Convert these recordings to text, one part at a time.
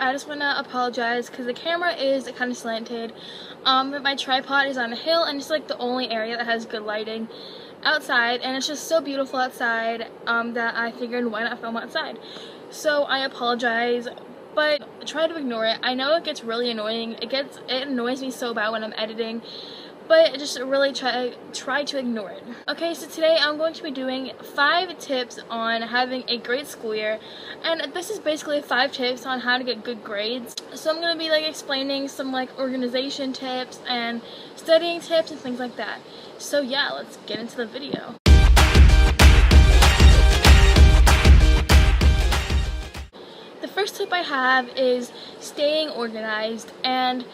I just want to apologize because the camera is kind of slanted. But my tripod is on a hill, and it's like the only area that has good lighting outside, and it's just so beautiful outside that I figured why not film outside. So I apologize, but try to ignore it. I know it gets really annoying. It annoys me so bad when I'm editing, but just really try to ignore it. Okay, so today I'm going to be doing 5 tips on having a great school year, and this is basically 5 tips on how to get good grades. So I'm going to be like explaining some like organization tips and studying tips and things like that. So yeah, let's get into the video. The first tip I have is staying organized, and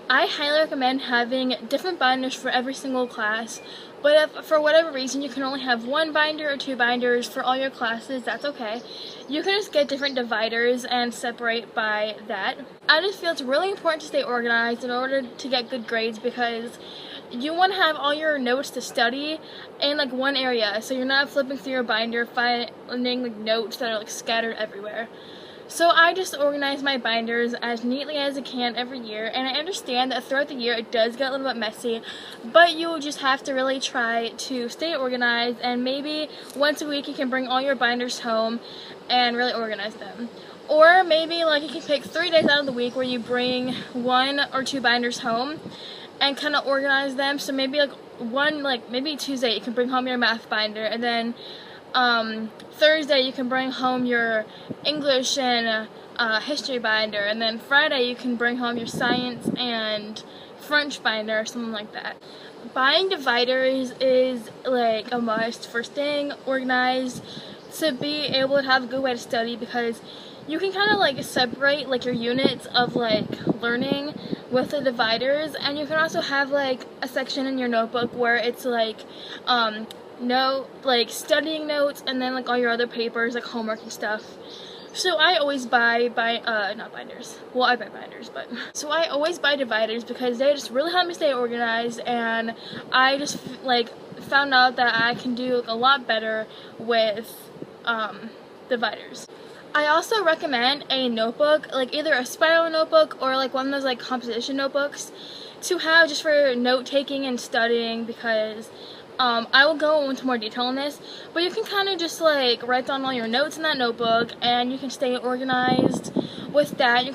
I highly recommend having different binders for every single class. But if for whatever reason you can only have 1 binder or 2 binders for all your classes, that's okay. You can just get different dividers and separate by that. I just feel it's really important to stay organized in order to get good grades, because you want to have all your notes to study in like one area, so you're not flipping through your binder finding like notes that are like scattered everywhere. So I just organize my binders as neatly as I can every year, and I understand that throughout the year it does get a little bit messy, but you just have to really try to stay organized, and maybe once a week you can bring all your binders home and really organize them. Or maybe like you can pick 3 days out of the week where you bring 1 or 2 binders home and kind of organize them. So maybe maybe Tuesday you can bring home your math binder, and then Thursday you can bring home your English and history binder, and then Friday you can bring home your science and French binder or something like that. Buying dividers is like a must for staying organized, to be able to have a good way to study, because you can kind of like separate like your units of like learning with the dividers, and you can also have like a section in your notebook where it's like studying notes, and then like all your other papers like homework and stuff. So I always buy not binders. Well, I buy binders, but so I always buy dividers because they just really help me stay organized, and I just like found out that I can do like a lot better with dividers. I also recommend a notebook, like either a spiral notebook or like one of those like composition notebooks, to have just for note taking and studying, because I will go into more detail on this, but you can kind of just like write down all your notes in that notebook, and you can stay organized with that. You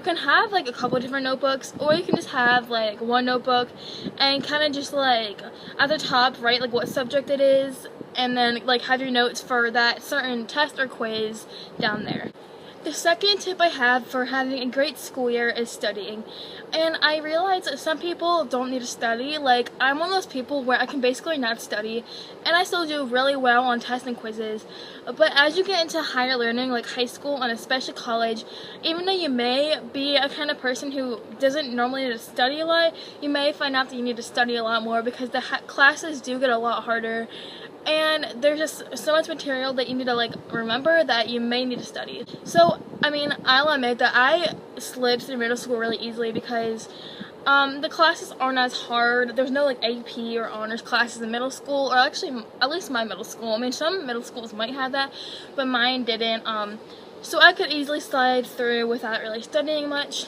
can have like a couple different notebooks, or you can just have like one notebook and kind of just like at the top write like what subject it is, and then like have your notes for that certain test or quiz down there. The second tip I have for having a great school year is studying. And I realize that some people don't need to study. Like, I'm one of those people where I can basically not study, and I still do really well on tests and quizzes. But as you get into higher learning, like high school and especially college, even though you may be a kind of person who doesn't normally need to study a lot, you may find out that you need to study a lot more, because the classes do get a lot harder. And there's just so much material that you need to like remember that you may need to study. So I mean, I'll admit that I slipped through middle school really easily, because the classes aren't as hard. There's no like AP or honors classes in middle school, or actually at least my middle school. I mean, some middle schools might have that, but mine didn't. So I could easily slide through without really studying much.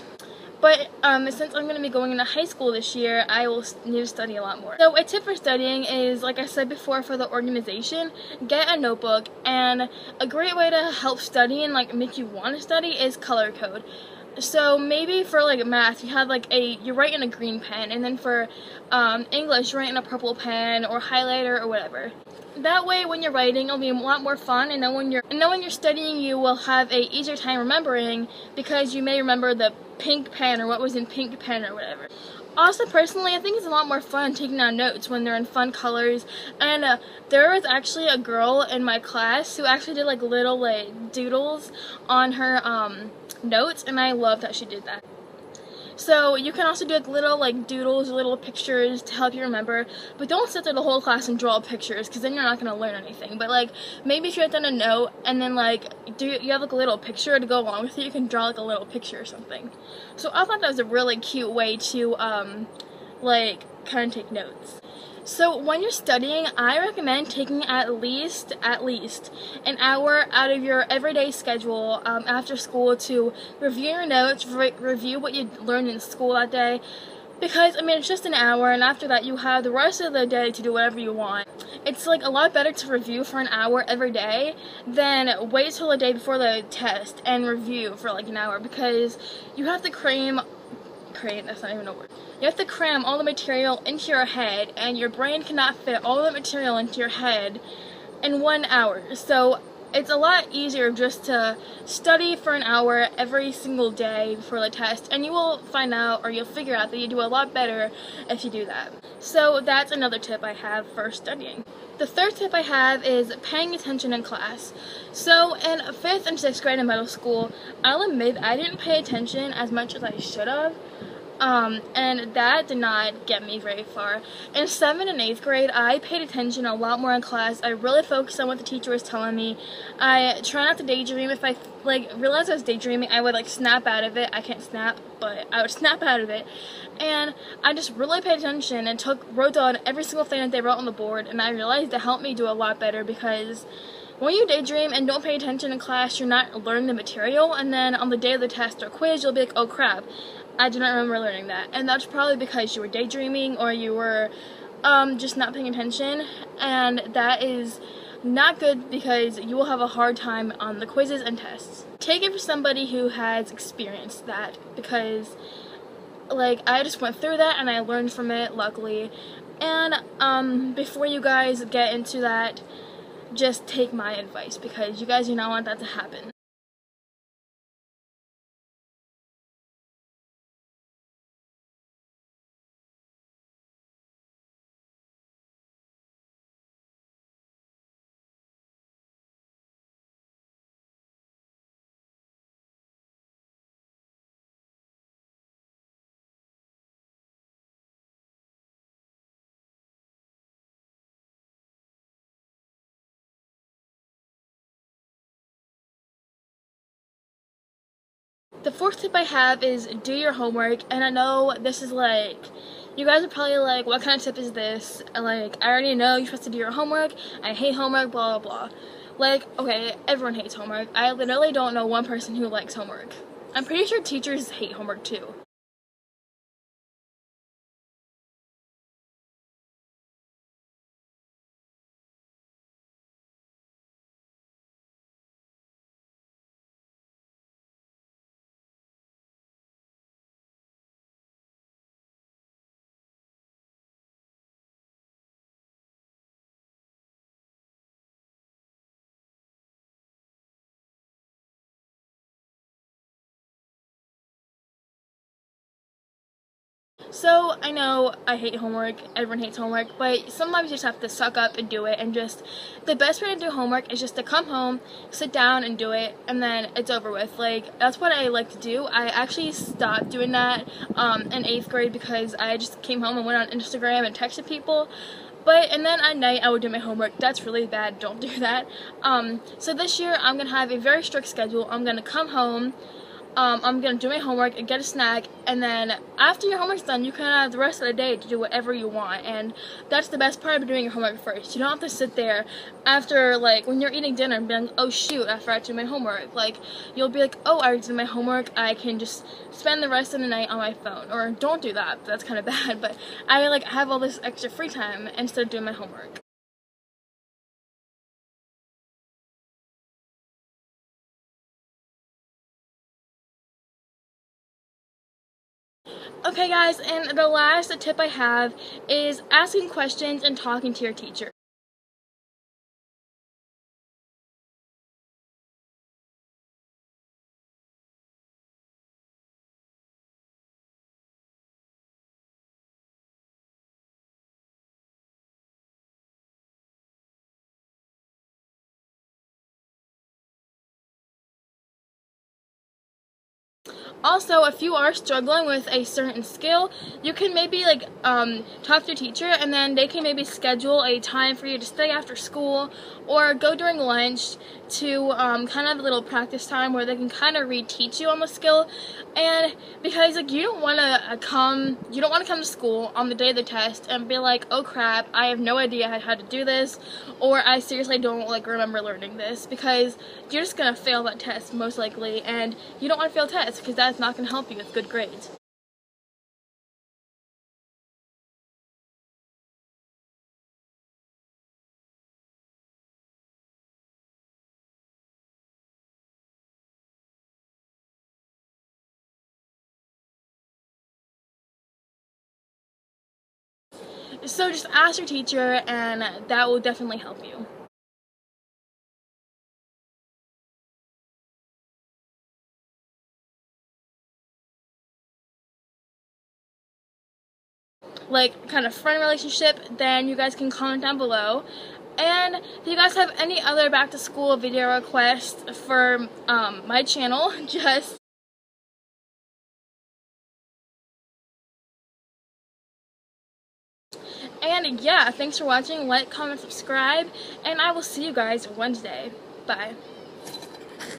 But since I'm going to be going into high school this year, I will need to study a lot more. So a tip for studying is, like I said before, for the organization, get a notebook. And a great way to help study and like make you want to study is color code. So maybe for like math, you have like you write in a green pen, and then for English, you write in a purple pen or highlighter or whatever. That way, when you're writing, it'll be a lot more fun, and then when you're studying, you will have a easier time remembering, because you may remember the pink pen or what was in pink pen or whatever. Also, personally, I think it's a lot more fun taking down notes when they're in fun colors. And there was actually a girl in my class who actually did like little like doodles on her notes, and I loved that she did that. So you can also do like little like doodles, little pictures to help you remember, but don't sit there the whole class and draw pictures, because then you're not going to learn anything. But like maybe if you write down a note and then like you have like a little picture to go along with it, you can draw like a little picture or something. So I thought that was a really cute way to like kind of take notes. So when you're studying, I recommend taking at least an hour out of your everyday schedule after school to review your notes, review what you learned in school that day. Because, I mean, it's just an hour, and after that you have the rest of the day to do whatever you want. It's like a lot better to review for an hour every day than wait till the day before the test and review for like an hour, because you have to that's not even a word. You have to cram all the material into your head, and your brain cannot fit all the material into your head in 1 hour. So it's a lot easier just to study for an hour every single day before the test, and you will find out, or you'll figure out, that you do a lot better if you do that. So that's another tip I have for studying. The third tip I have is paying attention in class. So in 5th and 6th grade in middle school, I'll admit I didn't pay attention as much as I should have. And that did not get me very far. In 7th and 8th grade, I paid attention a lot more in class. I really focused on what the teacher was telling me. I try not to daydream. If I realized I was daydreaming, I would snap out of it. I can't snap, but I would snap out of it. And I just really paid attention and wrote down every single thing that they wrote on the board, and I realized it helped me do a lot better, because when you daydream and don't pay attention in class, you're not learning the material, and then on the day of the test or quiz, you'll be like, oh crap, I do not remember learning that. And that's probably because you were daydreaming, or you were just not paying attention, and that is not good, because you will have a hard time on the quizzes and tests. Take it for somebody who has experienced that, because I just went through that and I learned from it, luckily. And before you guys get into that, just take my advice, because you guys do not want that to happen. The fourth tip I have is do your homework, and I know this is you guys are probably like, what kind of tip is this? And I already know you're supposed to do your homework, I hate homework, blah blah blah. Okay, everyone hates homework. I literally don't know one person who likes homework. I'm pretty sure teachers hate homework too. So, I know I hate homework, everyone hates homework, but sometimes you just have to suck up and do it, and the best way to do homework is just to come home, sit down and do it, and then it's over with. That's what I like to do. I actually stopped doing that in 8th grade, because I just came home and went on Instagram and texted people. And then at night I would do my homework. That's really bad, don't do that. So this year I'm going to have a very strict schedule. I'm going to come home, I'm gonna do my homework and get a snack, and then after your homework's done, you can have the rest of the day to do whatever you want. And that's the best part of doing your homework first. You don't have to sit there after, when you're eating dinner and be like, oh shoot, I forgot to do my homework. You'll be like, oh, I already did my homework, I can just spend the rest of the night on my phone. Or don't do that, that's kind of bad, but I have all this extra free time instead of doing my homework. Okay guys, and the last tip I have is asking questions and talking to your teacher. Also, if you are struggling with a certain skill, you can maybe like talk to your teacher, and then they can maybe schedule a time for you to stay after school or go during lunch to kind of a little practice time where they can kind of reteach you on the skill. And because like you don't want to come to school on the day of the test and be like, oh crap, I have no idea how to do this, or I seriously don't like remember learning this, because you're just gonna fail that test most likely, and you don't want to fail tests because that's not going to help you with good grades. So just ask your teacher, and that will definitely help you. Like kind of friend relationship, then you guys can comment down below. And if you guys have any other back to school video requests for my channel, just and yeah, thanks for watching. Like, comment, subscribe, and I will see you guys Wednesday. Bye.